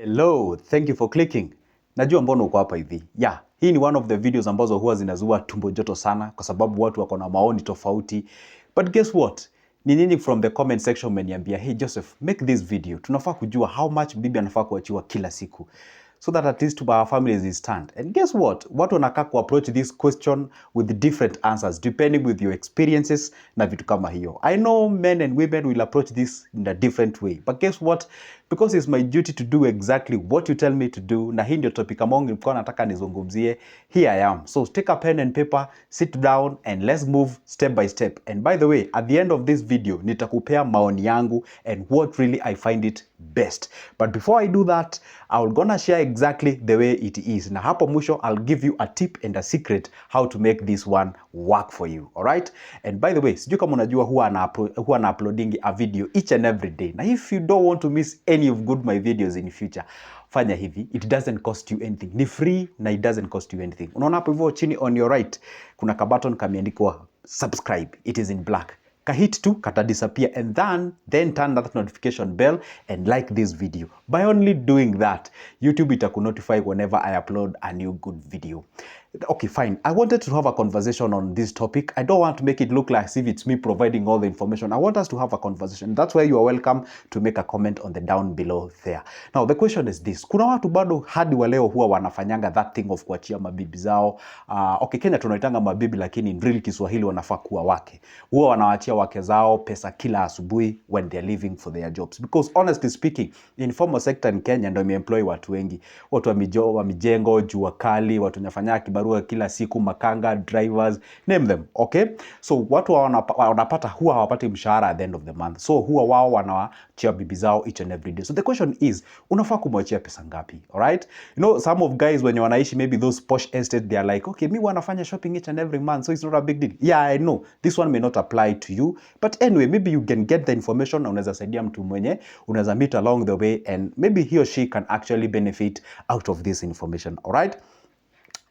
Hello, thank you for clicking. Najua mbona uko hapa hivi. Yeah, hii ni one of the videos ambazo huwa zinazua tumbo joto sana kwa sababu watu wako na maoni tofauti. But guess what? Ni nyinyi from the comment section mmeniambia, "Hey Joseph, make this video. Tunafaa kujua how much bibi anafaa kuachiwa kila siku." So that at least our families is stand. And guess what? Watu wanakaa ku approach this question with different answers depending with your experiences na vitu kama hiyo. I know men and women will approach this in a different way. But guess what? Because it's my duty to do exactly what you tell me to do, na hii ndio topic among nilikuwa nataka nizungumzie, here I am. So take a pen and paper, sit down and let's move step by step. And by the way, at the end of this video, nitakupea maoni yangu and what really I find it best. But before I do that, I'm gonna share exactly the way it is. Na hapo mwisho, I'll give you a tip and a secret how to make this one work for you. Alright? And by the way, sijui kama unajua huwa na uploading a video each and every day. Na if you don't want to miss any of my videos in future, fanya hivi, it doesn't cost you anything. Ni free na it doesn't cost you anything. Unaona hapo hivyo chini on your right, kuna ka button kameandikwa subscribe. It is in black. Kahit tu kata disappear and then turn that notification bell and like this video. By only doing that, YouTube itakunotify whenever I upload a new good video. Okay, fine. I wanted to have a conversation on this topic. I don't want to make it look like as if it's me providing all the information. I want us to have a conversation. That's why you are welcome to make a comment on the down below there. Now, the question is this. Kuna watu bado hadi wa leo huwa wanafanyanga that thing of kuachia mabibi zao. Okay, Kenya tunaitanga mabibi lakini in real Kiswahili wanafaa kuwa wake. Huwa wanawaachia wake zao pesa kila asubuhi when they're leaving for their jobs. Because honestly speaking, informal sector in Kenya ndio imeemploy watu wengi. Watu wa mijengo, jua kali, watu wanafanya kibarua kila siku, makanga, drivers, name them, okay? So watu wanapata huwa hawapati mshahara at the end of the month. So huwa wao wanawaachia bibi zao each and every day. So the question is, unafaa kumwachia pesa ngapi? Alright? You know, some of guys when wanaishi maybe those posh estates, they are like, okay, mi wanafanya shopping each and every month, so it's not a big deal. Yeah, I know. This one may not apply to you, but anyway, maybe you can get the information na unaweza saidia mtu mwenye, unaweza meet along the way and maybe he or she can actually benefit out of this information. Alright?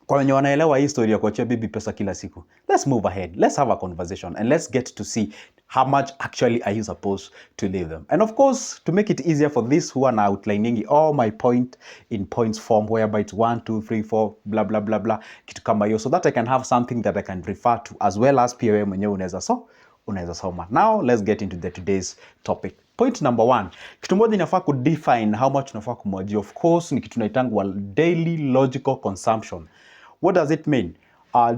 Kwa wenye wanaelewa hii story ya kuachia bibi pesa kila siku, let's move ahead. Let's have a conversation and let's get to see how much actually are you supposed to leave them. And of course, to make it easier for this, who are now outlining all my point in points form, whereby it's 1, 2, 3, 4, blah, blah, blah, blah, kitu kama hiyo, so that I can have something that I can refer to, as well as pia wewe mwenyewe unaweza soma. Now, let's get into today's topic. Point number 1, kitu moja inafaa kudefine how much unafaa kumwachia. Of course, ni kitu naitangwa daily logical consumption. What does it mean?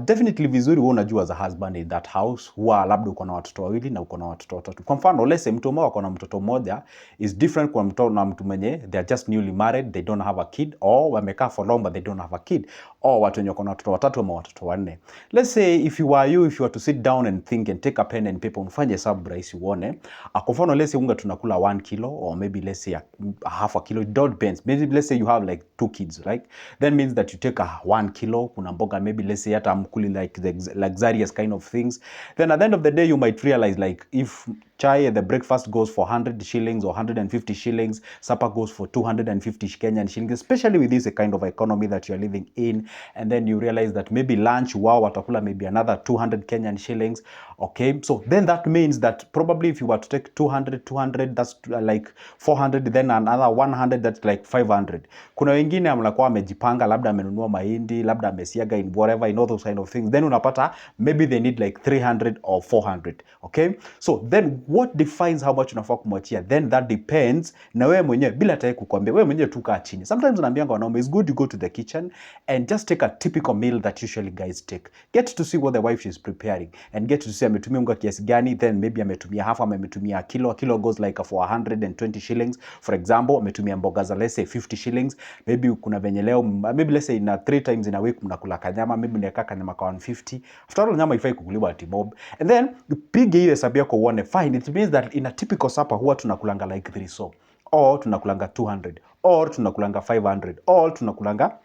Definitely vizuri wewe unajua as a husband in that house, huwa labda uko na watoto wawili na uko na watoto watatu. Kwa mfano, let's say mtu mmoja uko na mtoto mmoja is different kwa mtoto na mtu mwenye they are just newly married, they don't have a kid, or wamekaa for long but they don't have a kid, or watu wenye uko na watoto watatu ama watoto wanne. Let's say if you were to sit down and think and take a pen and paper, ufanye hesabu rahisi uone. Kwa mfano, let's say unga tunakula 1 kilo, or maybe let's say a half a kilo, it depends. Maybe let's say you have like 2 kids, right? That means that you take a 1 kilo, kuna mboga maybe let's say amkuli like the luxurious kind of things. Then at the end of the day, you might realize like if chai at the breakfast goes for 100 shillings or 150 shillings, supper goes for 250 Kenyan shillings, especially with this kind of economy that you're living in. And then you realize that maybe lunch, wow, watakula maybe another 200 Kenyan shillings. Okay, so then that means that probably if you were to take 200, that's like 400, then another 100, that's like 500. Kuna wengine amlakuwa amejipanga, labda amenunua mahindi, labda amesiaga in whatever, in all those kind of things. Then unapata maybe they need like 300 or 400. Okay, so then what defines how much unafaa kumwachia? Then that depends na wewe mwenyewe, bila hata kukwambia, wewe mwenyewe tu kaa chini. Sometimes unaambianga wanaume, it's good you go to the kitchen and just take a typical meal that usually guys take. Get to see what the wife is preparing and get to see ametumia unga kiasi gani, then maybe ametumia half ama ametumia a kilo goes like for 120 shillings. For example, ametumia mboga za let's say 50 shillings. Maybe kuna venye leo, maybe let's say in 3 times in a week mnakula kanyama, maybe unaweka kanyama kwa 150. After all, nyama ifai kukuliwa ati mob. And then upige hiyo hesabu yako uone fine. It means that in a typical supper huwa tunakulanga like 3 so, or tunakulanga 200, or tunakulanga 500, or tunakulanga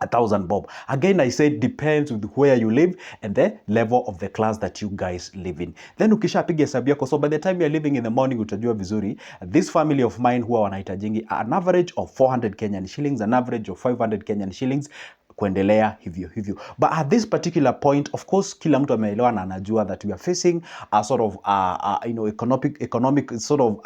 1,000 bob. Again, I said depends with where you live and the level of the class that you guys live in. Then ukishapiga hesabu yako, so by the time you're living in the morning, utajua vizuri, this family of mine huwa wanahitajingi an average of 400 Kenyan shillings, an average of 500 Kenyan shillings kuendelea hivyo hivyo. But at this particular point, of course, kila mtu ameelewa na anajua that we are facing a sort of economic sort of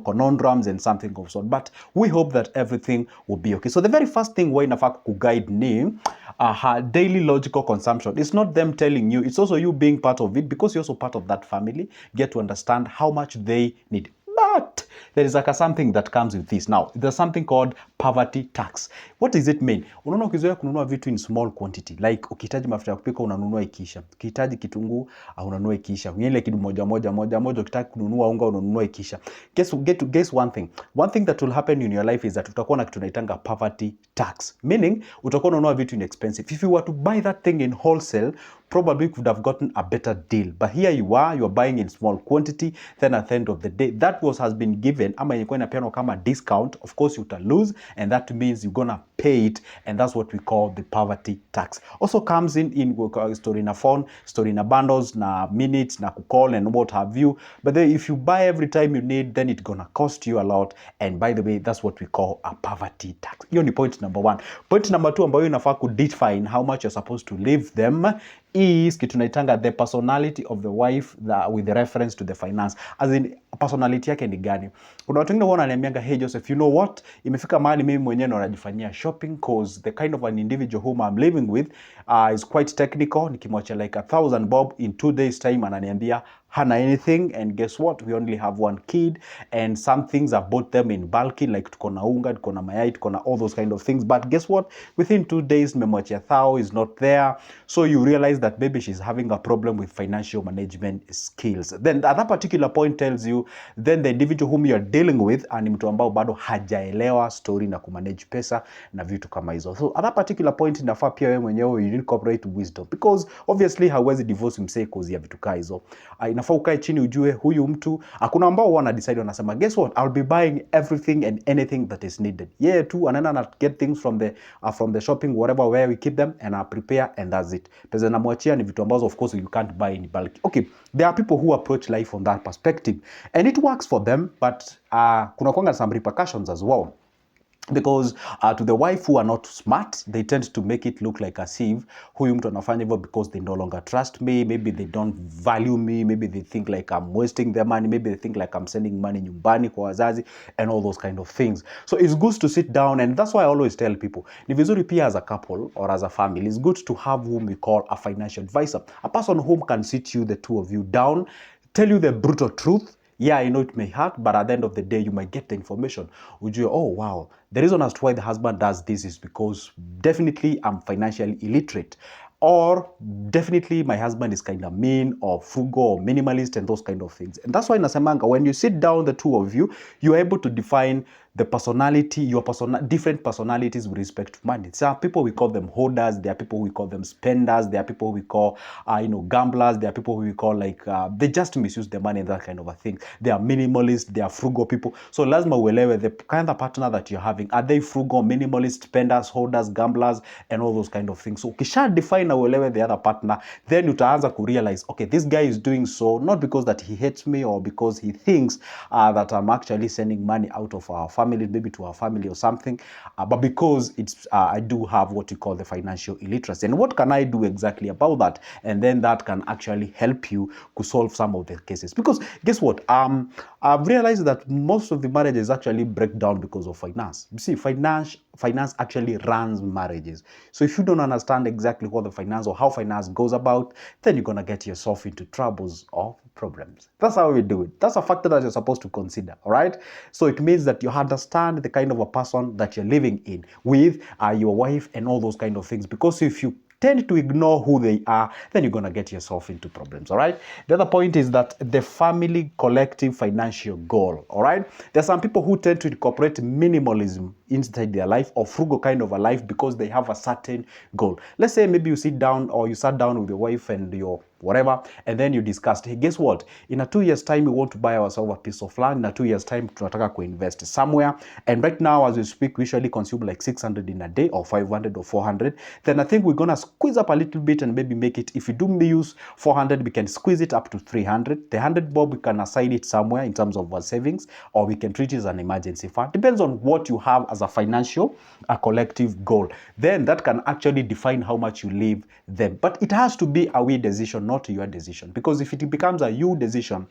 conundrums and something of sort, but we hope that everything will be okay. So the very first thing why inafaa kuguide ni her daily logical consumption. It's not them telling you, it's also you being part of it, because you're also part of that family. Get to understand how much they need. But there is like something that comes with this. Now, there's something called poverty tax. What does it mean? Unaona ukizoea kununua vitu in small quantity. Like ukihitaji mafuta ya kupika unanunua ikiisha. Ukihitaji kitunguu unanunua ikiisha. Ile kitu moja. Ukitaka kununua unga unanunua ikiisha. Guess one thing. One thing that will happen in your life is that utakuwa na kitu tunaitanga poverty tax. Meaning utakuwa unanunua vitu inexpensive. If you were to buy that thing in wholesale, probably you could have gotten a better deal. But here you are buying in small quantity, then at the end of the day, that has been given, ama ilikuwa inapeanwa kama discount, of course you will lose, and that means you're gonna pay it, and that's what we call the poverty tax. Also comes in story na phone, story na bundles, na minutes, na call and what have you. But then if you buy every time you need, then it's gonna cost you a lot, and by the way, that's what we call a poverty tax. Hiyo ni point number 1. Point number 2 ambayo inafaa kudefine how much you're supposed to leave them is kitu naitanga the personality of the wife with the reference to the finance. As in, personality yake ni gani? Kuna watu wengine wananiambianga, hey Joseph, you know what? Imefika mahali mimi mwenyewe ndo najifanyia shopping cause the kind of an individual whom I'm living with is quite technical. Nikimwacha like 1,000 bob in 2 days time ananiambia hana anything, and guess what, we only have one kid, and some things I've bought them in bulky, like tuko na unga, tuko na mayai, tuko na all those kind of things, but guess what, within 2 days nimemwachia thao is not there. So you realize that maybe she's having a problem with financial management skills. Then at that particular point tells you, then the individual whom you're dealing with ni mtu ambao bado hajaelewa story na kumanage pesa na vitu kama hizo. So at that particular point inafaa pia wewe mwenyewe you need corporate wisdom, because obviously hawezi divorce msee cause ya vitu kaa hizo. Inafaa ukae chini ujue huyu mtu, hakuna ambao wana decide wanasema guess what, I'll be buying everything and anything that is needed. Yeah, tu anaenda na get things from the shopping whatever where we keep them, and I prepare, and that's it. Pesa namwachia ni vitu ambazo of course you can't buy in bulk. Okay, there are people who approach life from that perspective and it works for them, but kuna kwanga some repercussions as well. Because to the wife who are not smart, they tend to make it look like as if huyu mtu anafanya hivyo because they no longer trust me, maybe they don't value me, maybe they think like I'm wasting their money, maybe they think like I'm sending money nyumbani kwa wazazi and all those kind of things. So it's good to sit down, and that's why I always tell people, ni vizuri pia as a couple or as a family, it's good to have whom we call a financial advisor, a person whom can sit you, the two of you down, tell you the brutal truth. Yeah, I know it may hurt, but at the end of the day, you might get the information. Ujue, oh wow, the reason as to why the husband does this is because definitely I'm financially illiterate. Or definitely my husband is kind of mean or frugal or minimalist and those kind of things. And that's why nasemanga, when you sit down, the two of you, you're able to define the personality, different personalities with respect to money. There are people we call them hoarders, there are people we call them spenders, there are people we call gamblers, there are people we call like they just misuse their money and that kind of a thing. They are minimalist, they are frugal people. So lazima uelewe the kind of partner that you're having. Are they frugal, minimalist, spenders, hoarders, gamblers, and all those kind of things? So ukisha define na uelewe the other partner, then utaanza ku realize, okay, this guy is doing so not because that he hates me or because he thinks that I'm actually sending money out of our family, maybe to our family or something, but because it's I do have what you call the financial illiteracy. And what can I do exactly about that? And then that can actually help you to solve some of the cases. Because guess what? I've realized that most of the marriages actually break down because of finance. You see, finance actually runs marriages. So if you don't understand exactly what the finance or how finance goes about, then you're gonna get yourself into troubles or problems. That's how we do it. That's a factor that you're supposed to consider, all right? So it means that you understand the kind of a person that you're living in with, your wife and all those kind of things. Because if you tend to ignore who they are, then you're going to get yourself into problems, all right? The other point is that the family collective financial goal, all right? There are some people who tend to incorporate minimalism inside their life or frugal kind of a life because they have a certain goal. Let's say maybe you sit down or you sat down with your wife and your whatever, and then you discussed, hey, guess what? In a 2 years time, we want to buy ourselves a piece of land. In a 2 years time, tunataka kuinvest somewhere. And right now, as we speak, we usually consume like 600 in a day or 500 or 400. Then I think we're going to squeeze up a little bit and maybe make it, if we do use 400, we can squeeze it up to 300. The 100 bob, we can assign it somewhere in terms of our savings, or we can treat it as an emergency fund. Depends on what you have as as a financial, a collective goal. Then that can actually define how much you leave them. But it has to be a we decision, not your decision. Because if it becomes a you decision,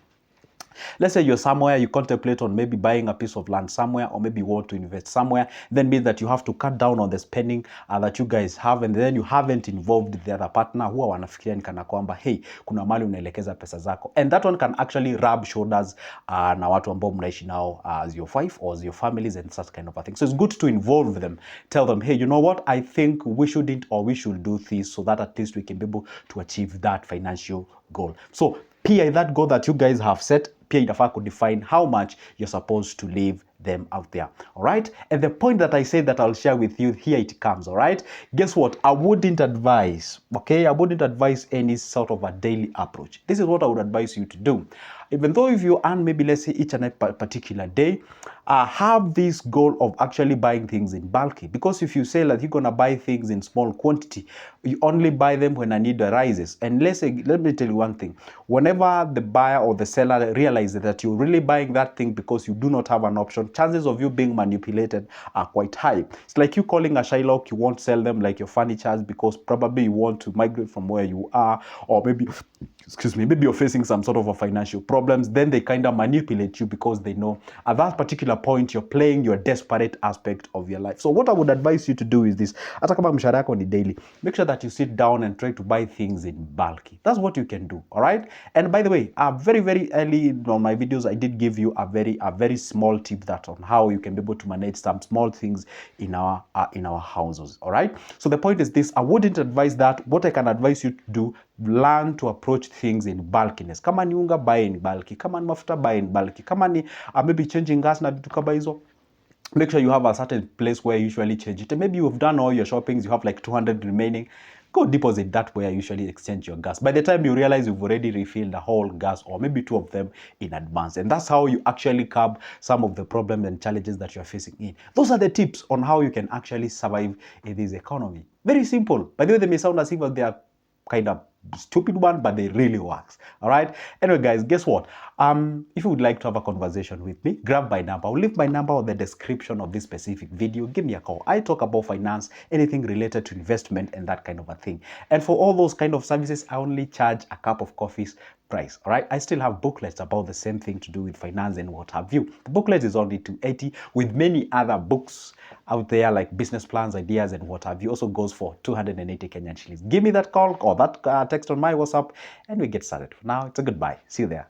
let's say you're somewhere, you contemplate on maybe buying a piece of land somewhere, or maybe you want to invest somewhere, then means that you have to cut down on the spending that you guys have, and then you haven't involved the other partner, huwa wanafikiria ni kana kwamba hey, kuna mali unaelekeza pesa zako, and that one can actually rub shoulders na watu ambao mnaishi nao as your wife or as your families and such kind of a thing. So it's good to involve them, tell them, hey, you know what, I think we shouldn't, or we should do this, so that at least we can be able to achieve that financial goal. So pia that goal that you guys have set, pia inafaa could define how much you're supposed to leave them out there. All right, and the point that I said that I'll share with you, here it comes. All right, guess what, I wouldn't advise, okay, I wouldn't advise any sort of a daily approach. This is what I would advise you to do. Even though if you earn maybe, let's say, each and every particular day, have this goal of actually buying things in bulky. Because if you say that you're gonna buy things in small quantity, you only buy them when a need arises. And let me tell you one thing, whenever the buyer or the seller realizes that you're really buying that thing because you do not have an option, chances of you being manipulated are quite high. It's like you calling a Shylock, you won't sell them like your furniture because probably you want to migrate from where you are, or maybe, excuse me, maybe you're facing some sort of a financial problems. Then they kind of manipulate you because they know at that particular point you're playing your desperate aspect of your life. So what I would advise you to do is this: hata kama mshahara yako ni daily, make sure that you sit down and try to buy things in bulky. That's what you can do. All right. And by the way, very early on my videos, I did give you a very small tip that on how you can be able to manage some small things in our houses. All right. So the point is this: I wouldn't advise that. What I can advise you to do, learn to approach things in bulkiness. Kama ni unga, buy in bulky. Kama ni mafuta, buy in bulky. Kama ni maybe changing gas na vitu kama hizo, make sure you have a certain place where you usually change it. And maybe you've done all your shoppings, you have like 200 remaining. Go deposit that where you usually exchange your gas. By the time you realize you've already refilled the whole gas, or maybe 2 of them in advance. And that's how you actually curb some of the problems and challenges that you're facing in. Those are the tips on how you can actually survive in this economy. Very simple. By the way, they may sound as if they are kind of stupid one, but they really works. All right. Anyway, guys, guess what? If you would like to have a conversation with me, grab my number. I'll leave my number on the description of this specific video. Give me a call. I talk about finance, anything related to investment and that kind of a thing. And for all those kind of services, I only charge a cup of coffee's price. All right. I still have booklets about the same thing to do with finance and what have you. The booklet is only $280, with many other books out there like business plans, ideas, and what have you. Also goes for 280 Kenyan shillings. Give me that call or that text on my WhatsApp, and we get started. For now, it's a goodbye. See you there.